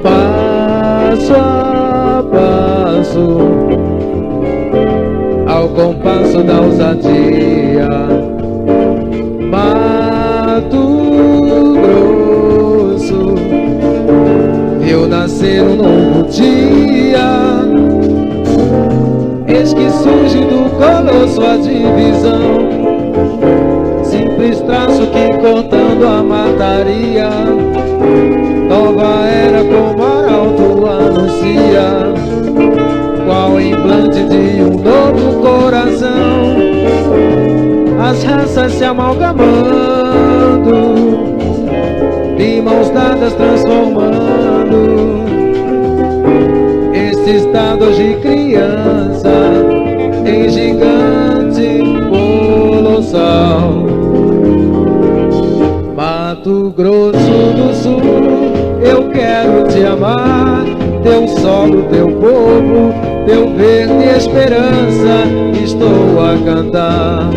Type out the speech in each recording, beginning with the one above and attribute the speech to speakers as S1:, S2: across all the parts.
S1: Passo a passo, ao compasso da ousadia, Mato Grosso viu nascer um novo dia. Eis que surge do colosso a divisão, simples traço que cortando a mataria, nova era como arauto anuncia, qual implante de um novo coração, as raças se amalgamando, de mãos dadas transformando esse estado de criança em gigante colossal. Mato Grosso do Sul, eu quero te amar, teu solo, teu povo, teu verde esperança, estou a cantar.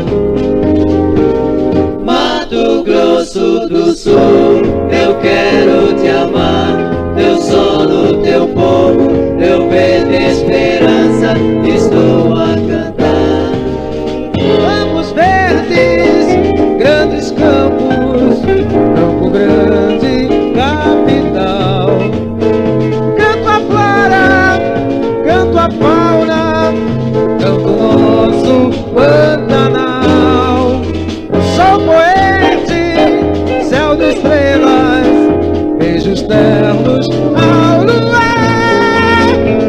S2: Mato Grosso do Sul, eu quero te amar, teu solo, teu povo, teu verde esperança, estou a cantar.
S1: Campos verdes, grandes campos, Campo Grande, capital. Canto a flora, canto a fauna, canto nosso Pantanal. Sol poente, céu de estrelas, beijos ternos ao luar.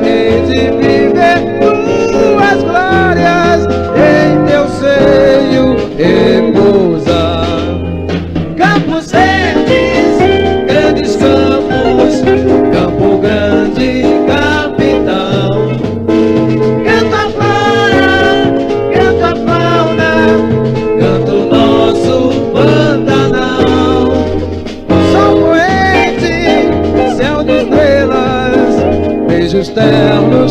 S1: Hei de viver tuas glórias, em teu seio repousar. Campos verdes, grandes campos, Campo Grande, capital. Canto a flora, canto a fauna, canto nosso Pantanal. Sol poente, céu de estrelas, beijos ternos